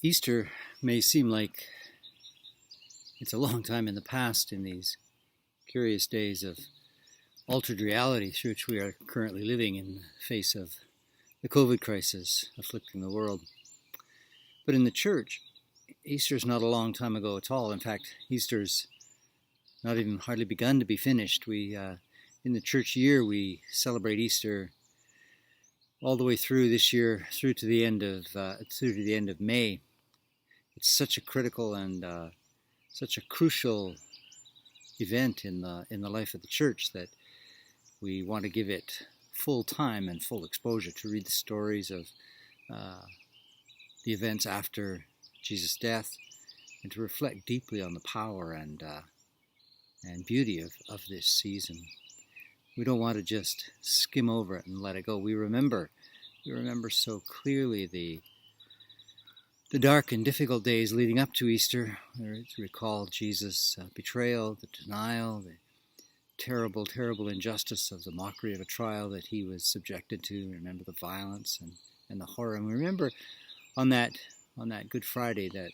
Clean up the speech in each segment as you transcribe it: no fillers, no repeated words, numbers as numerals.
Easter may seem like it's a long time in the past in these curious days of altered reality through which we are currently living in the face of the COVID crisis afflicting the world. But in the church, Easter's not a long time ago at all. In fact, Easter's not even hardly begun to be finished. In the church year, we celebrate Easter all the way through this year, through to the end of May. It's such a critical and such a crucial event in the life of the church that we want to give it full time and full exposure to read the stories of the events after Jesus' death and to reflect deeply on the power and beauty of this season. We don't want to just skim over it and let it go. We remember so clearly the dark and difficult days leading up to Easter. We recall Jesus' betrayal, the denial, the terrible, terrible injustice of the mockery of a trial that he was subjected to. Remember the violence and the horror. And we remember on that Good Friday that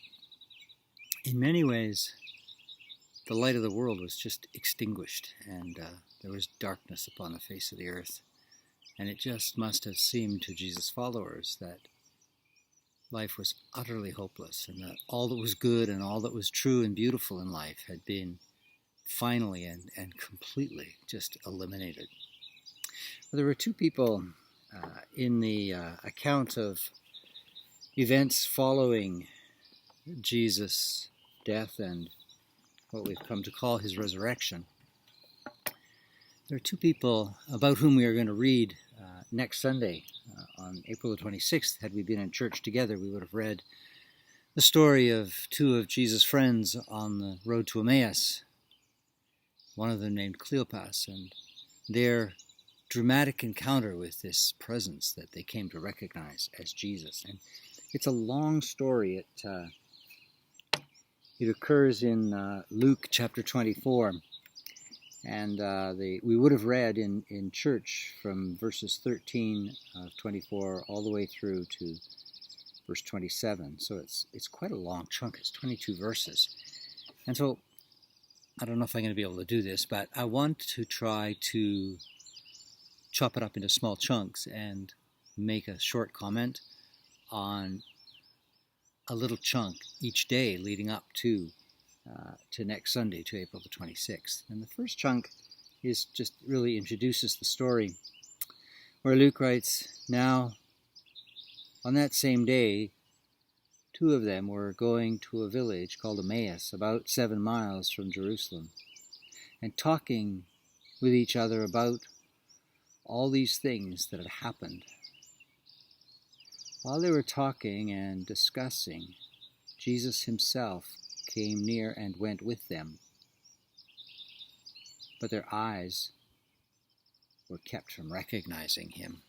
in many ways the light of the world was just extinguished and there was darkness upon the face of the earth. And it just must have seemed to Jesus' followers that life was utterly hopeless and that all that was good and all that was true and beautiful in life had been finally and completely just eliminated. Well, there were two people in the account of events following Jesus' death and what we've come to call his resurrection. There are two people about whom we are going to read next Sunday on April the 26th. Had we been in church together, we would have read the story of two of Jesus' friends on the road to Emmaus, one of them named Cleopas, and their dramatic encounter with this presence that they came to recognize as Jesus. And it's a long story. It occurs in Luke chapter 24. And we would have read in church from verses 13 of 24 all the way through to verse 27. So it's quite a long chunk. It's 22 verses. And so I don't know if I'm going to be able to do this, but I want to try to chop it up into small chunks and make a short comment on a little chunk each day leading up to next Sunday, to April the 26th. And the first chunk is just really introduces the story where Luke writes, "Now, on that same day, two of them were going to a village called Emmaus, about 7 miles from Jerusalem, and talking with each other about all these things that had happened. While they were talking and discussing, Jesus himself came near and went with them, but their eyes were kept from recognizing him."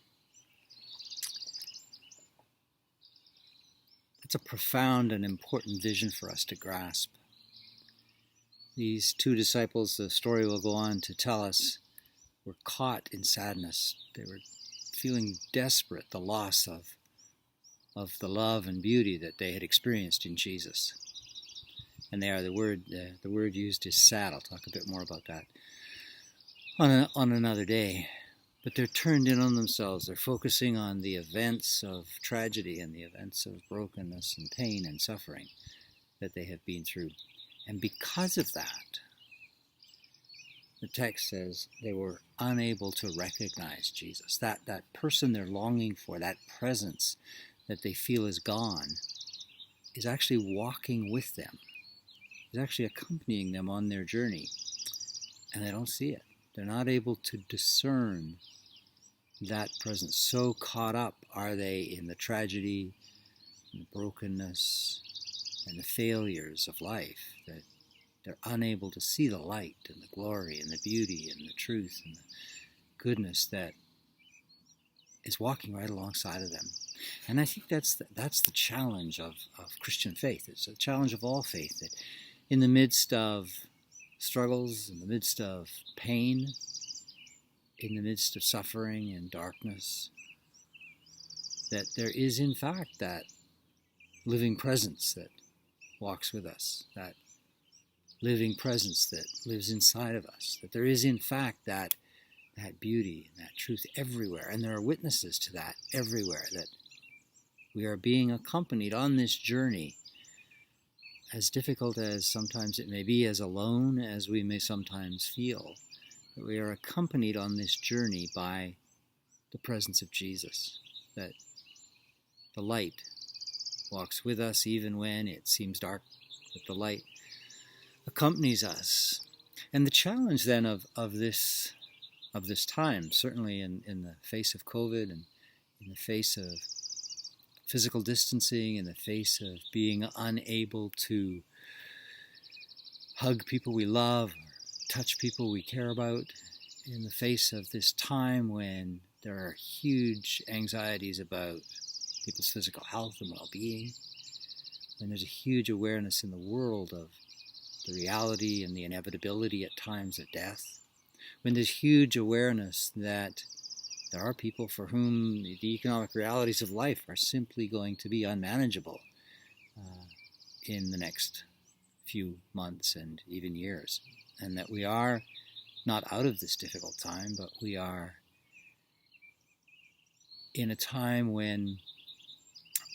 It's a profound and important vision for us to grasp. These two disciples, the story will go on to tell us, were caught in sadness. They were feeling desperate, the loss of the love and beauty that they had experienced in Jesus. And the word used is sad. I'll talk a bit more about that on another day. But they're turned in on themselves. They're focusing on the events of tragedy and the events of brokenness and pain and suffering that they have been through. And because of that, the text says they were unable to recognize Jesus. That person they're longing for, that presence that they feel is gone, is actually walking with them. Is actually accompanying them on their journey, and they don't see it. They're not able to discern that presence. So caught up are they in the tragedy, and the brokenness, and the failures of life that they're unable to see the light and the glory and the beauty and the truth and the goodness that is walking right alongside of them. And I think that's the challenge of Christian faith. It's a challenge of all faith, that in the midst of struggles, in the midst of pain, in the midst of suffering and darkness, that there is in fact that living presence that walks with us, that living presence that lives inside of us, that there is in fact that beauty and that truth everywhere, and there are witnesses to that everywhere, that we are being accompanied on this journey, as difficult as sometimes it may be, as alone as we may sometimes feel, that we are accompanied on this journey by the presence of Jesus, that the light walks with us even when it seems dark, that the light accompanies us. And the challenge then of this time, certainly in the face of COVID and in the face of physical distancing, in the face of being unable to hug people we love, or touch people we care about, in the face of this time when there are huge anxieties about people's physical health and well-being, when there's a huge awareness in the world of the reality and the inevitability at times of death, when there's huge awareness that there are people for whom the economic realities of life are simply going to be unmanageable in the next few months and even years, and that we are not out of this difficult time, but we are in a time when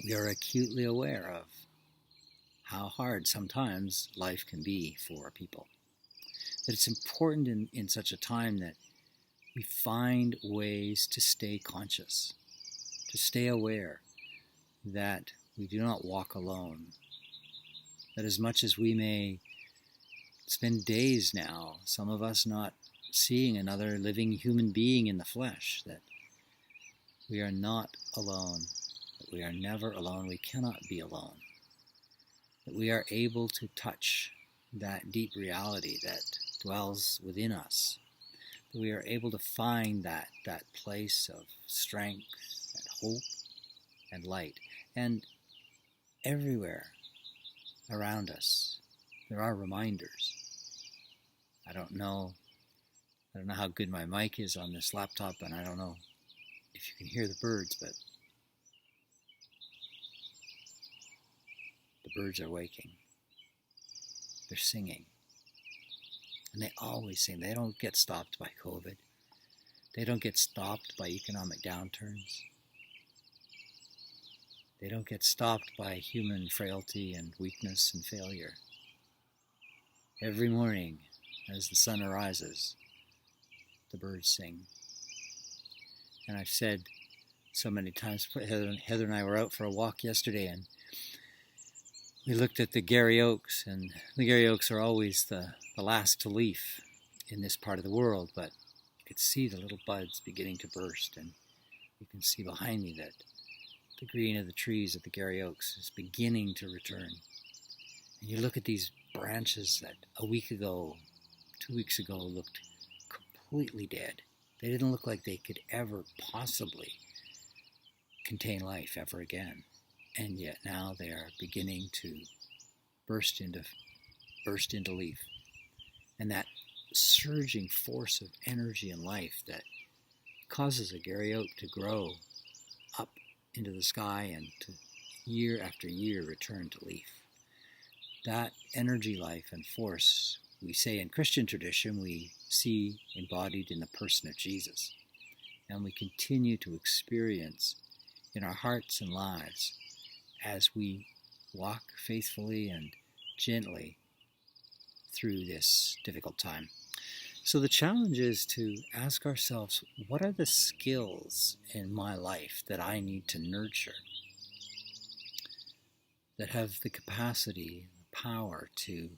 we are acutely aware of how hard sometimes life can be for people. That it's important in such a time that we find ways to stay conscious, to stay aware that we do not walk alone, that as much as we may spend days now, some of us not seeing another living human being in the flesh, that we are not alone, that we are never alone, we cannot be alone, that we are able to touch that deep reality that dwells within us, that we are able to find that place of strength and hope and light. And everywhere around us, there are reminders. I don't know how good my mic is on this laptop, and I don't know if you can hear the birds, but the birds are waking. They're singing. And they always sing. They don't get stopped by COVID. They don't get stopped by economic downturns. They don't get stopped by human frailty and weakness and failure. Every morning, as the sun arises, the birds sing. And I've said so many times, Heather and I were out for a walk yesterday, and we looked at the Gary Oaks, and the Gary Oaks are always the last to leaf in this part of the world, but you could see the little buds beginning to burst, and you can see behind me that the green of the trees of the Gary Oaks is beginning to return. And you look at these branches that a week ago, 2 weeks ago, looked completely dead. They didn't look like they could ever possibly contain life ever again. And yet now they are beginning to burst into leaf. And that surging force of energy and life that causes a Gary Oak to grow up into the sky and to year after year return to leaf. That energy, life, and force, we say in Christian tradition, we see embodied in the person of Jesus. And we continue to experience in our hearts and lives as we walk faithfully and gently through this difficult time. So the challenge is to ask ourselves, what are the skills in my life that I need to nurture, that have the capacity, the power to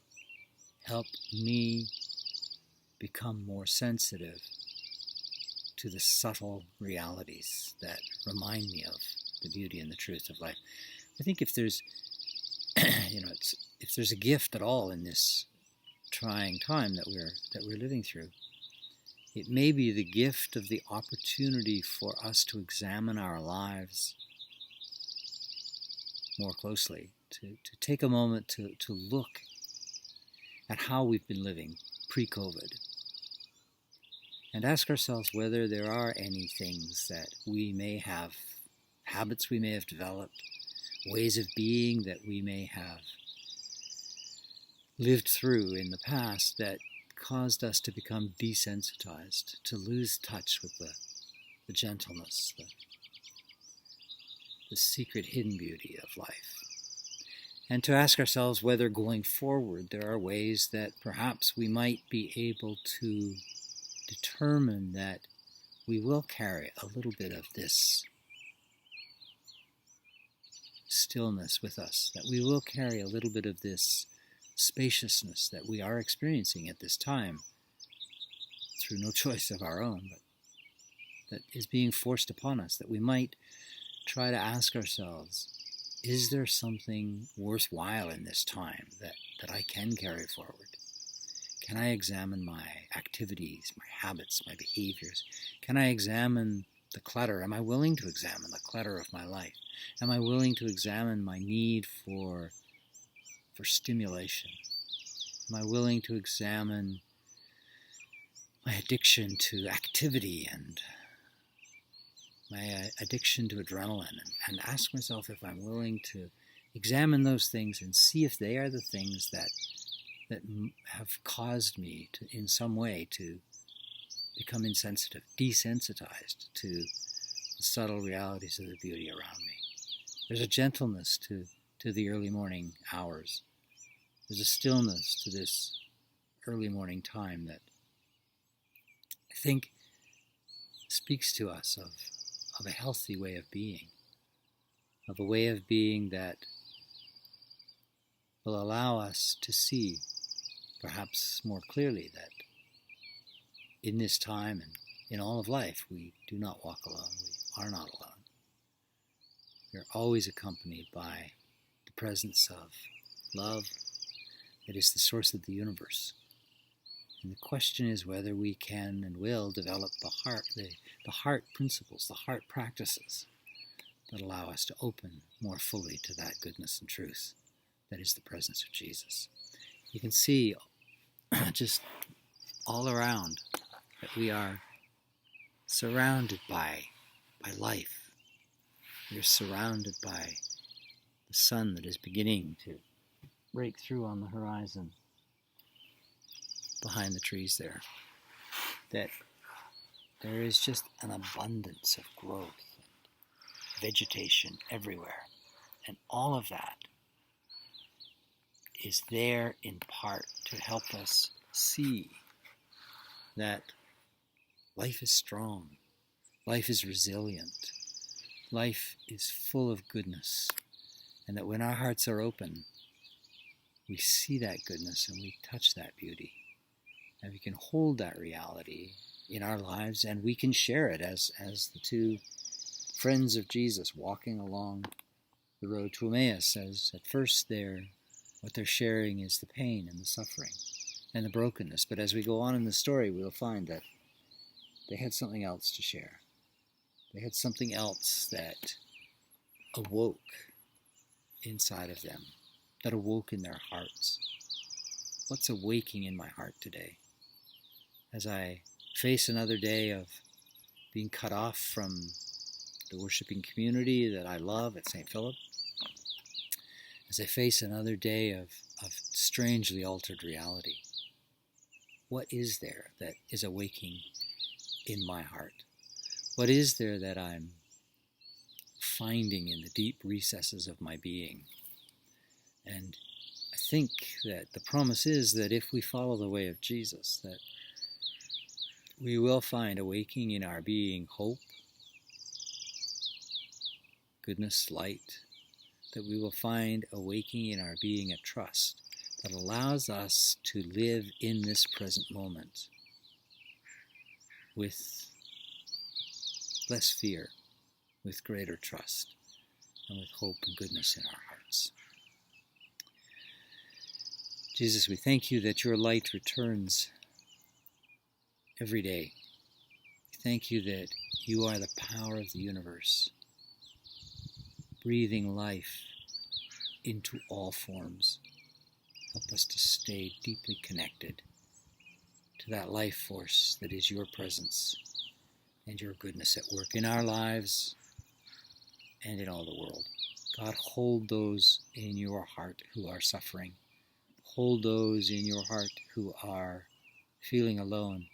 help me become more sensitive to the subtle realities that remind me of the beauty and the truth of life. I think if there's, if there's a gift at all in this trying time that we're living through, it may be the gift of the opportunity for us to examine our lives more closely, to take a moment to look at how we've been living pre-COVID, and ask ourselves whether there are any things that we may have, habits we may have developed, ways of being that we may have lived through in the past that caused us to become desensitized, to lose touch with the gentleness, the secret hidden beauty of life. And to ask ourselves whether going forward there are ways that perhaps we might be able to determine that we will carry a little bit of this stillness with us, that we will carry a little bit of this spaciousness that we are experiencing at this time through no choice of our own, but that is being forced upon us, that we might try to ask ourselves, is there something worthwhile in this time that I can carry forward? Can I examine my activities, my habits, my behaviors? Can I examine the clutter? Am I willing to examine the clutter of my life? Am I willing to examine my need for stimulation? Am I willing to examine my addiction to activity and my addiction to adrenaline, and ask myself if I'm willing to examine those things and see if they are the things that have caused me to, in some way, to become insensitive, desensitized to the subtle realities of the beauty around me. There's a gentleness to the early morning hours. There's a stillness to this early morning time that I think speaks to us of a healthy way of being, of a way of being that will allow us to see perhaps more clearly that in this time and in all of life we do not walk alone, we are not alone. We are always accompanied by the presence of love that is the source of the universe. And the question is whether we can and will develop the heart principles, the heart practices that allow us to open more fully to that goodness and truth that is the presence of Jesus. You can see just all around that we are surrounded by life. We are surrounded by the sun that is beginning to break through on the horizon behind the trees there, that there is just an abundance of growth and vegetation everywhere. And all of that is there in part to help us see that life is strong, life is resilient, life is full of goodness, and that when our hearts are open, we see that goodness and we touch that beauty. And we can hold that reality in our lives, and we can share it as the two friends of Jesus walking along the road to Emmaus. As at first what they're sharing is the pain and the suffering and the brokenness. But as we go on in the story, we'll find that they had something else to share. They had something else that awoke inside of them, that awoke in their hearts. What's awaking in my heart today? As I face another day of being cut off from the worshiping community that I love at St. Philip, as I face another day of strangely altered reality, what is there that is awaking in my heart? What is there that I'm finding in the deep recesses of my being? And I think that the promise is that if we follow the way of Jesus, that we will find awaking in our being hope, goodness, light, that we will find awaking in our being a trust that allows us to live in this present moment with less fear, with greater trust, and with hope and goodness in our hearts. Jesus, we thank you that your light returns every day. We thank you that you are the power of the universe, breathing life into all forms. Help us to stay deeply connected to that life force that is your presence and your goodness at work in our lives and in all the world. God, hold those in your heart who are suffering. Hold those in your heart who are feeling alone.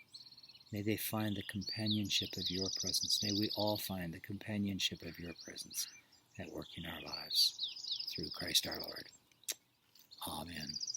May they find the companionship of your presence. May we all find the companionship of your presence at work in our lives. Through Christ our Lord. Amen.